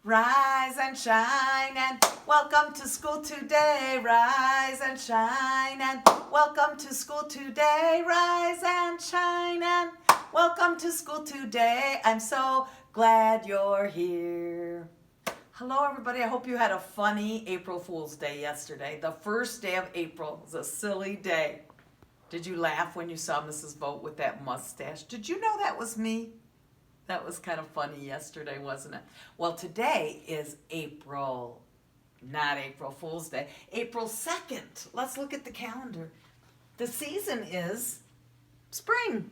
Rise and shine and welcome to school today. Rise and shine and welcome to school today. Rise and shine and welcome to school today. I'm so glad you're here. Hello, everybody. I hope you had a funny April Fool's Day yesterday. The first day of April was a silly day. Did you laugh when you saw Mrs. Boat with that mustache? Did you know that was me? That was kind of funny yesterday, wasn't it? Well, today is not April Fool's Day, April 2nd. Let's look at the calendar. The season is spring.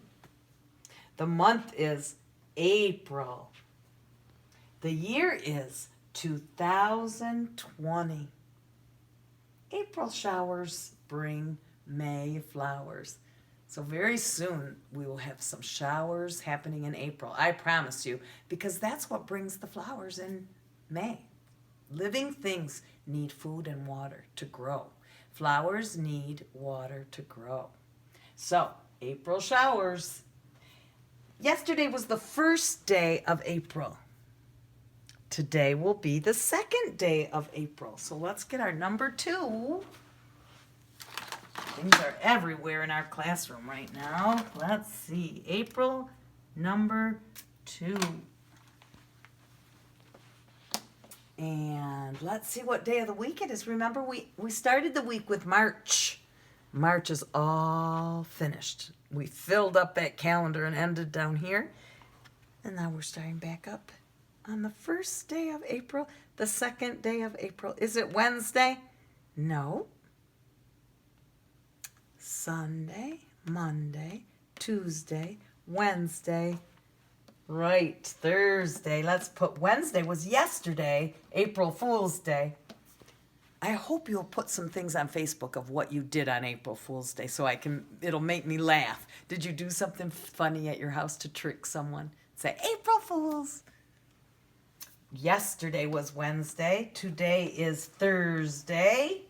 The month is April. The year is 2020. April showers bring May flowers. So very soon we will have some showers happening in April. I promise you, because that's what brings the flowers in May. Living things need food and water to grow. Flowers need water to grow. So, April showers. Yesterday was the first day of April. Today will be the second day of April. So let's get our number 2. Things are everywhere in our classroom right now. Let's see. April number 2. And let's see what day of the week it is. Remember, we started the week with March. March is all finished. We filled up that calendar and ended down here. And now we're starting back up on the first day of April, the second day of April. Is it Wednesday? No. Sunday, Monday, Tuesday, Wednesday, right, Thursday. Let's put Wednesday was yesterday, April Fool's Day. I hope you'll put some things on Facebook of what you did on April Fool's Day so it'll make me laugh. Did you do something funny at your house to trick someone? Say, April Fools. Yesterday was Wednesday. Today is Thursday.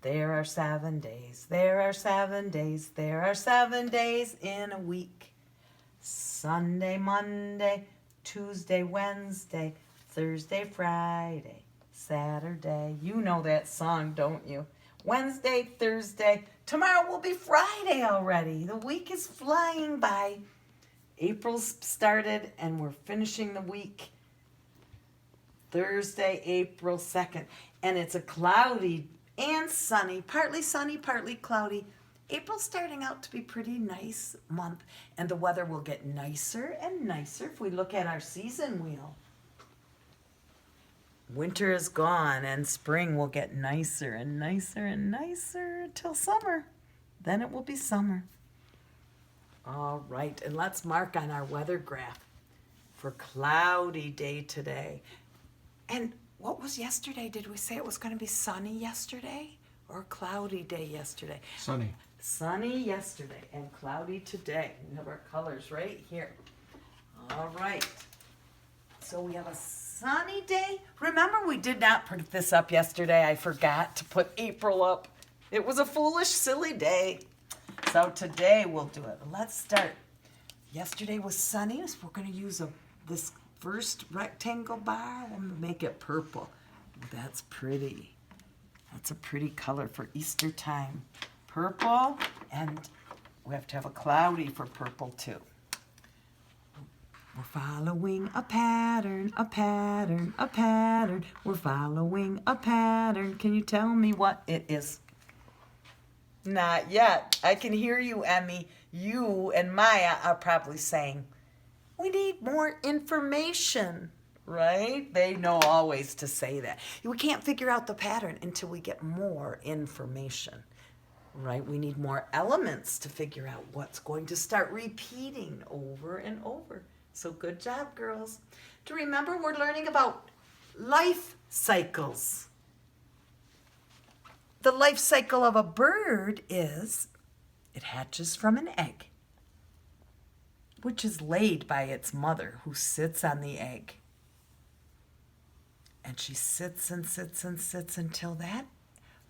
There are 7 days. There are 7 days. There are 7 days in a week. Sunday, Monday, Tuesday, Wednesday, Thursday, Friday, Saturday. You know that song, don't you? Wednesday, Thursday. Tomorrow will be Friday already. The week is flying by. April's started and we're finishing the week. Thursday, April 2nd. And it's a cloudy and sunny, partly cloudy. April's starting out to be pretty nice month, and the weather will get nicer and nicer if we look at our season wheel. Winter is gone and spring will get nicer and nicer and nicer until summer. Then it will be summer. All right, and let's mark on our weather graph for cloudy day today. And what was yesterday? Did we say it was going to be sunny yesterday or cloudy day yesterday? Sunny. Sunny yesterday and cloudy today. We have our colors right here. All right. So we have a sunny day. Remember, we did not put this up yesterday. I forgot to put April up. It was a foolish, silly day. So today we'll do it. Let's start. Yesterday was sunny, so we're going to use this first rectangle bar. I'm going to make it purple. That's pretty. That's a pretty color for Easter time. Purple, and we have to have a cloudy for purple too. We're following a pattern, a pattern, a pattern. We're following a pattern. Can you tell me what it is? Not yet. I can hear you, Emmy. You and Maya are probably saying, we need more information, right? They know always to say that. We can't figure out the pattern until we get more information, right? We need more elements to figure out what's going to start repeating over and over. So good job, girls. To remember, we're learning about life cycles. The life cycle of a bird is it hatches from an egg, which is laid by its mother, who sits on the egg. And she sits and sits and sits until that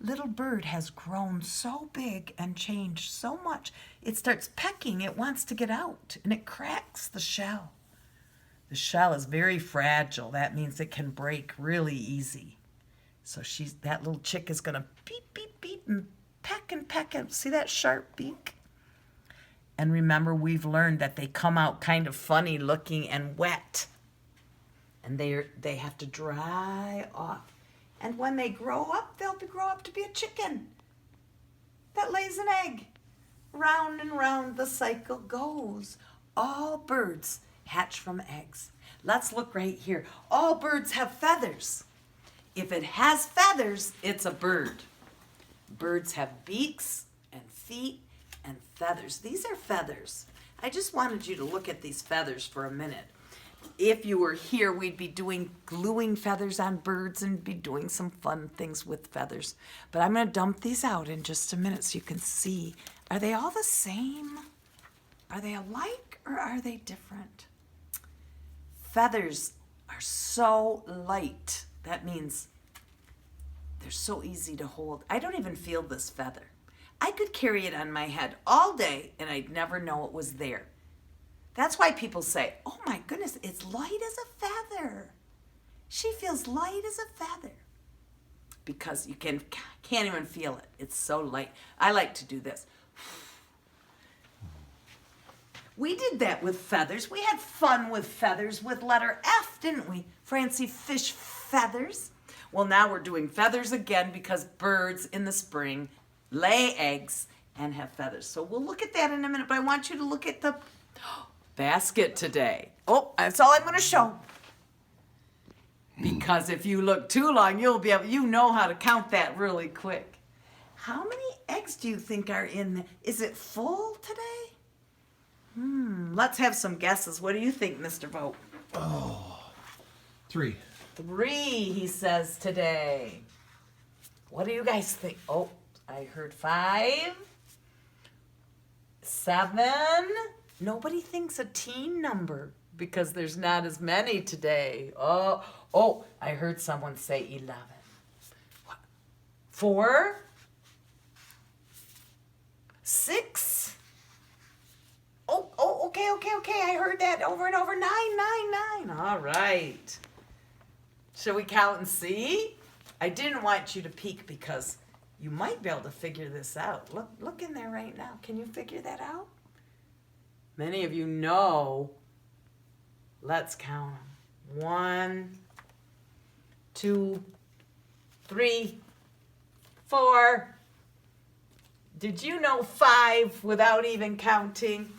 little bird has grown so big and changed so much, it starts pecking. It wants to get out, and it cracks the shell. The shell is very fragile. That means it can break really easy. So that little chick is gonna beep, beep, beep, and peck and peck. And see that sharp beak? And remember, we've learned that they come out kind of funny looking and wet. And they have to dry off. And when they grow up, they'll grow up to be a chicken that lays an egg. Round and round the cycle goes. All birds hatch from eggs. Let's look right here. All birds have feathers. If it has feathers, it's a bird. Birds have beaks and feet and feathers. These are feathers. I just wanted you to look at these feathers for a minute. If you were here, we'd be doing gluing feathers on birds and be doing some fun things with feathers. But I'm going to dump these out in just a minute so you can see. Are they all the same? Are they alike or are they different? Feathers are so light. That means they're so easy to hold. I don't even feel this feather. I could carry it on my head all day and I'd never know it was there. That's why people say, oh my goodness, it's light as a feather. She feels light as a feather. Because you can't even feel it. It's so light. I like to do this. We did that with feathers. We had fun with feathers with letter F, didn't we? Francie Fish feathers. Well, now we're doing feathers again because birds in the spring lay eggs and have feathers. So we'll look at that in a minute, but I want you to look at the basket today. Oh, that's all I'm going to show. Because if you look too long, you know how to count that really quick. How many eggs do you think are in there? Is it full today? Let's have some guesses. What do you think, Mr. Vogt? Oh, 3. 3, he says today. What do you guys think? Oh, I heard 5. 7. Nobody thinks a teen number because there's not as many today. Oh, I heard someone say 11. What? 4. 6. Oh, okay. I heard that over and over. 9. All right. Shall we count and see? I didn't want you to peek because you might be able to figure this out. Look in there right now. Can you figure that out? Many of you know. Let's count them. 1, 2, 3, 4. Did you know 5 without even counting?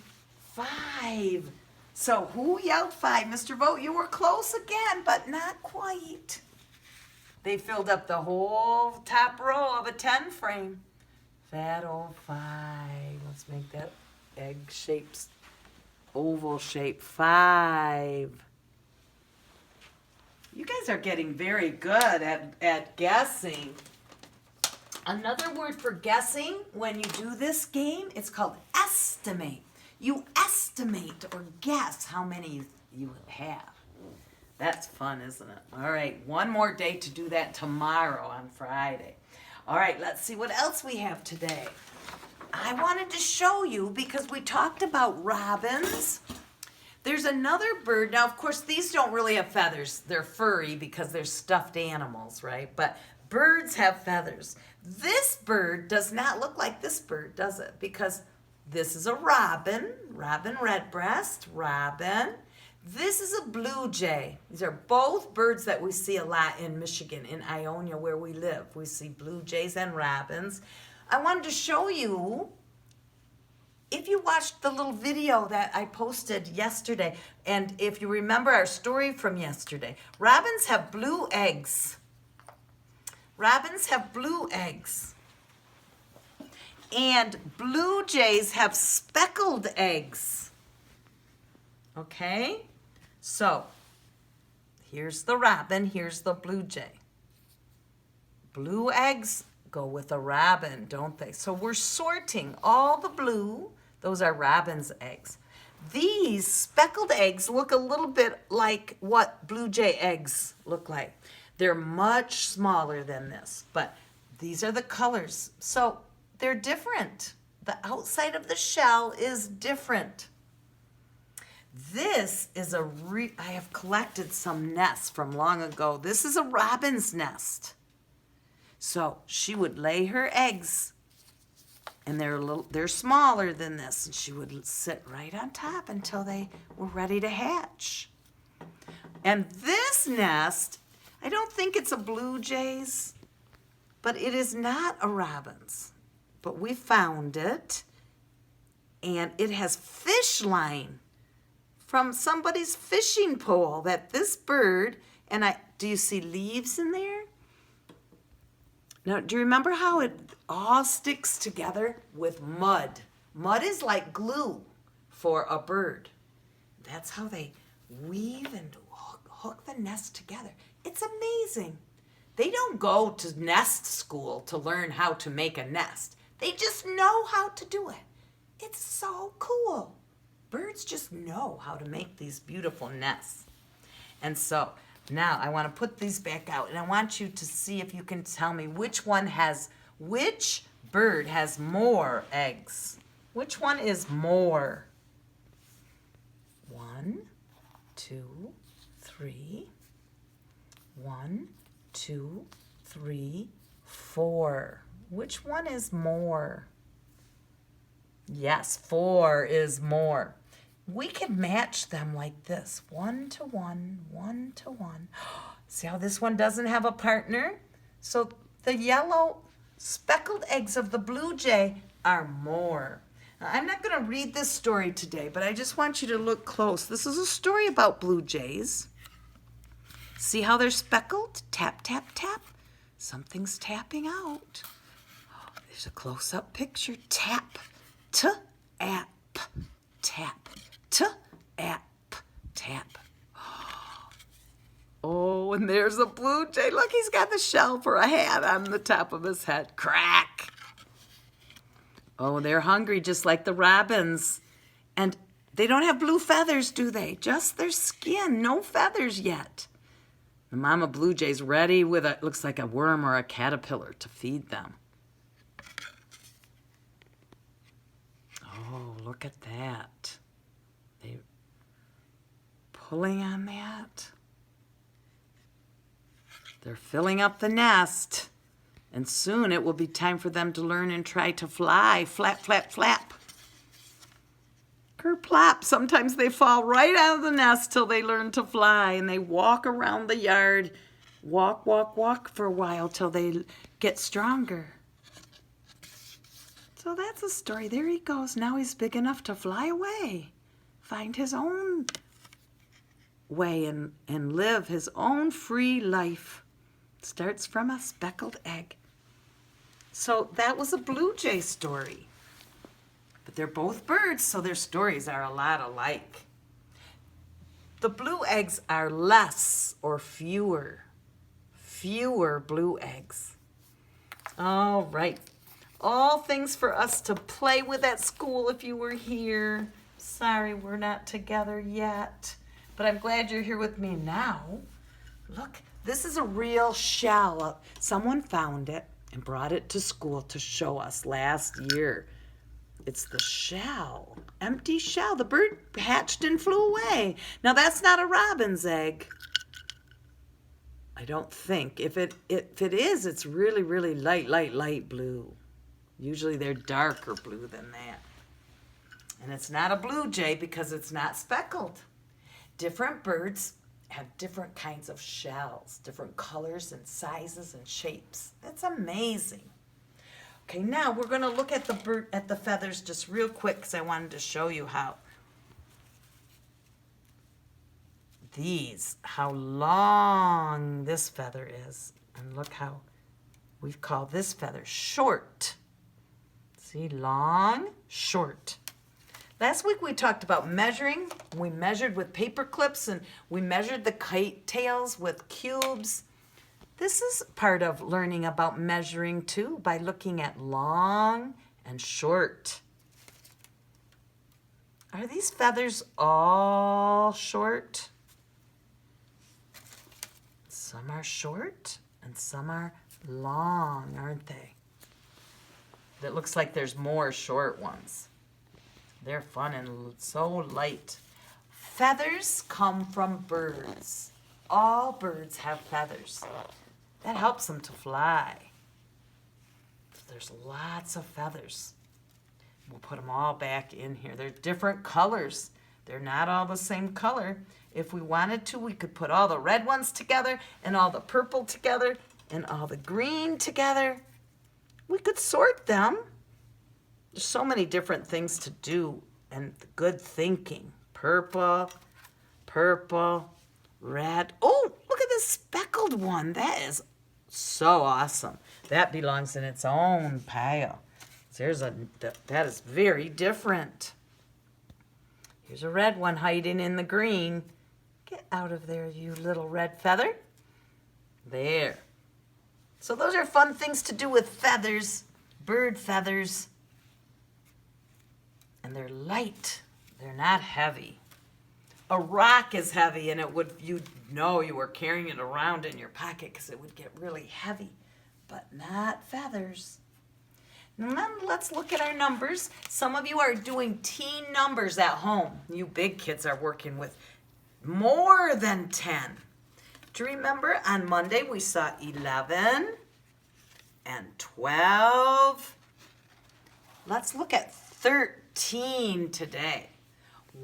5. So who yelled 5? Mr. Vogt, you were close again, but not quite. They filled up the whole top row of a 10 frame. Fat old 5. Let's make that egg shaped, oval shape. 5. You guys are getting very good at guessing. Another word for guessing when you do this game, it's called estimate. You estimate or guess how many you have. That's fun, isn't it? All right, one more day to do that tomorrow on Friday. All right, let's see what else we have today. I wanted to show you because we talked about robins. There's another bird. Now, of course, these don't really have feathers. They're furry because they're stuffed animals, right? But birds have feathers. This bird does not look like this bird, does it? Because this is a robin redbreast, robin. This is a blue jay. These are both birds that we see a lot in Michigan, in Ionia where we live. We see blue jays and robins. I wanted to show you, if you watched the little video that I posted yesterday, and if you remember our story from yesterday, robins have blue eggs. Robins have blue eggs. And blue jays have speckled eggs. Okay? So, here's the robin, here's the blue jay. Blue eggs go with a robin, don't they? So we're sorting all the blue. Those are robin's eggs. These speckled eggs look a little bit like what blue jay eggs look like. They're much smaller than this, but these are the colors. So they're different. The outside of the shell is different. This is I have collected some nests from long ago. This is a robin's nest. So she would lay her eggs, and they're smaller than this, and she would sit right on top until they were ready to hatch. And this nest, I don't think it's a blue jay's, but it is not a robin's. But we found it, and it has fish line from somebody's fishing pole that this bird, do you see leaves in there? Now, do you remember how it all sticks together with mud? Mud is like glue for a bird. That's how they weave and hook the nest together. It's amazing. They don't go to nest school to learn how to make a nest. They just know how to do it. It's so cool. Birds just know how to make these beautiful nests. And so now I want to put these back out, and I want you to see if you can tell me which bird has more eggs. Which one is more? 1, 2, 3. 1, 2, 3, 4. Which one is more? Yes, 4 is more. We can match them like this. 1 to 1, 1 to 1. See how this one doesn't have a partner? So the yellow speckled eggs of the blue jay are more. Now, I'm not going to read this story today, but I just want you to look close. This is a story about blue jays. See how they're speckled? Tap, tap, tap. Something's tapping out. Oh, there's a close-up picture. Tap, t-ap, tap, t-ap, tap. Oh, and there's a blue jay. Look, he's got the shell for a hat on the top of his head. Crack. Oh, they're hungry just like the robins. And they don't have blue feathers, do they? Just their skin, no feathers yet. The mama blue jay's ready with looks like a worm or a caterpillar to feed them. Oh, look at that. They're pulling on that. They're filling up the nest. And soon it will be time for them to learn and try to fly. Flap, flap, flap. Kerplop. Sometimes they fall right out of the nest till they learn to fly, and they walk around the yard. Walk, walk, walk for a while till they get stronger. So that's a story. There he goes. Now he's big enough to fly away. Find his own way and live his own free life. Starts from a speckled egg. So that was a blue jay story. But they're both birds, so their stories are a lot alike. The blue eggs are less or fewer blue eggs. All right. All things for us to play with at school if you were here. Sorry, we're not together yet. But I'm glad you're here with me now. Look, this is a real shell. Someone found it and brought it to school to show us last year. It's the shell, empty shell. The bird hatched and flew away. Now that's not a robin's egg. I don't think. If it is, it's really, really light blue. Usually they're darker blue than that. And it's not a blue jay because it's not speckled. Different birds have different kinds of shells, different colors and sizes and shapes. That's amazing. Okay, now we're going to look at the feathers just real quick because I wanted to show you how long this feather is. And look how we've called this feather short. See, long, short. Last week we talked about measuring. We measured with paper clips and we measured the kite tails with cubes. This is part of learning about measuring too, by looking at long and short. Are these feathers all short? Some are short and some are long, aren't they? It looks like there's more short ones. They're fun and so light. Feathers come from birds. All birds have feathers. That helps them to fly. There's lots of feathers. We'll put them all back in here. They're different colors. They're not all the same color. If we wanted to, we could put all the red ones together and all the purple together and all the green together. We could sort them. There's so many different things to do and good thinking. Purple, purple, red. Oh, look at this speckled one. That is so awesome. That belongs in its own pile. That is very different. Here's a red one hiding in the green. Get out of there, you little red feather. There. So those are fun things to do with feathers, bird feathers. And they're light. They're not heavy. A rock is heavy, and you'd know you were carrying it around in your pocket because it would get really heavy, but not feathers. Now let's look at our numbers. Some of you are doing teen numbers at home. You big kids are working with more than 10. Do you remember on Monday we saw 11 and 12? Let's look at 13 today.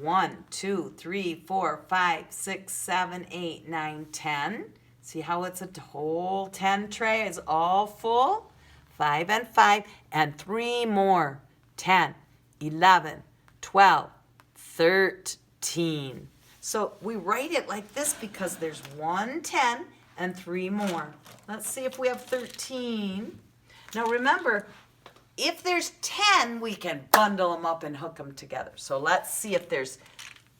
1, 2, 3, 4, 5, 6, 7, 8, 9, 10. See how it's a whole 10 tray is all full? 5 and 5 and 3 more. 10, 11, 12, 13. So we write it like this because there's 1 10 and 3 more. Let's see if we have 13. Now remember, if there's 10, we can bundle them up and hook them together. So let's see if there's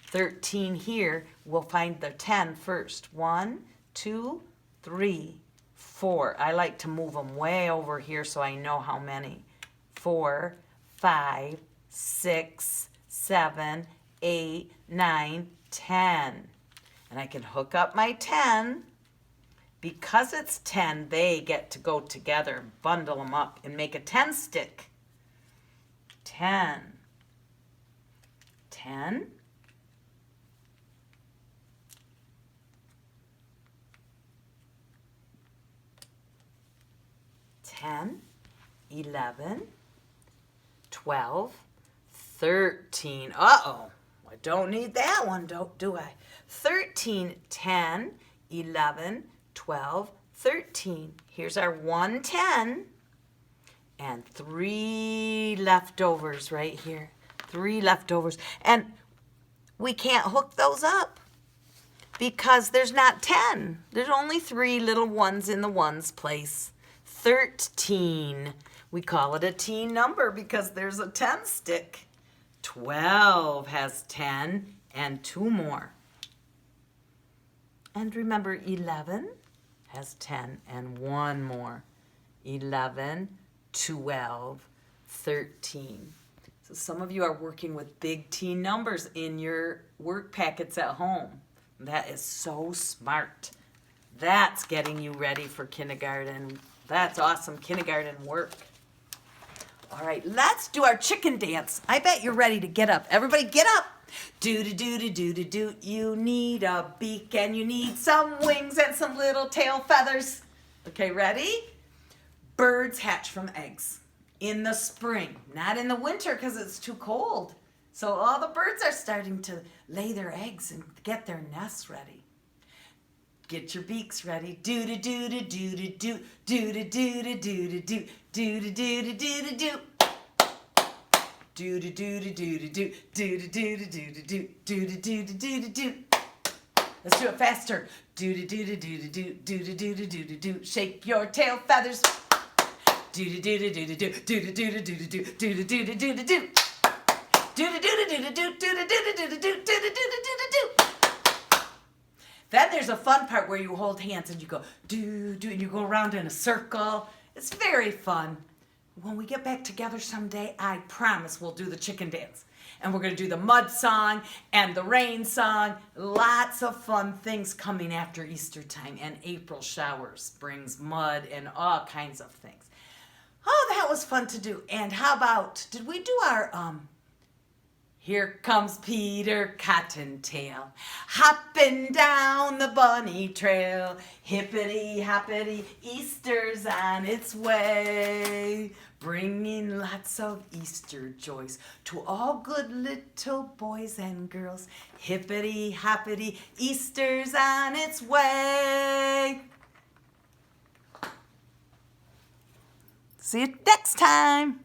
13 here. We'll find the 10 first. 1, 2, 3, 4. I like to move them way over here so I know how many. 4, 5, 6, 7, 8, 9, 10. And I can hook up my 10. Because it's 10, they get to go together, bundle them up, and make a 10 stick. 10. 10. 10, 11, 12, 13. Uh-oh, I don't need that one, do I? 13, 10, 11, 12, 13. Here's our 1 10 and 3 leftovers right here. 3 leftovers. And we can't hook those up because there's not 10. There's only 3 little ones in the ones place. 13. We call it a teen number because there's a 10 stick. 12 has 10 and 2 more. And remember, 11 has 10 and 1 more. 11, 12, 13. So some of you are working with big teen numbers in your work packets at home. That is so smart. That's getting you ready for kindergarten. That's awesome kindergarten work. All right, let's do our chicken dance. I bet you're ready to get up. Everybody get up. Do-do-do-do-do-do-do. You need a beak and you need some wings and some little tail feathers. Okay, ready? Birds hatch from eggs in the spring, not in the winter because it's too cold. So all the birds are starting to lay their eggs and get their nests ready. Get your beaks ready. Do-do-do-do-do-do-do. Do-do-do-do-do-do-do. Do-do-do-do-do-do-do. Do-do-do-do-do-do-do. Do-do-do-do-do-do. Do-do-do-do-do-do. Let's do it faster. Do-do-do-do-do-do. Do-do-do-do-do-do. Shake your tail feathers. Do-do-do-do-do-do. Do-do-do-do-do-do. Do-do-do-do-do-do. Do-do-do-do-do-do. Do-do-do-do-do-do. Then there's a fun part where you hold hands and you go do, and you go around in a circle. It's very fun. When we get back together someday, I promise we'll do the chicken dance. And we're going to do the mud song and the rain song. Lots of fun things coming after Easter time. And April showers brings mud and all kinds of things. Oh, that was fun to do. And how about, did we do our Here comes Peter Cottontail, hopping down the bunny trail. Hippity hoppity, Easter's on its way, bringing lots of Easter joys to all good little boys and girls. Hippity hoppity, Easter's on its way. See you next time.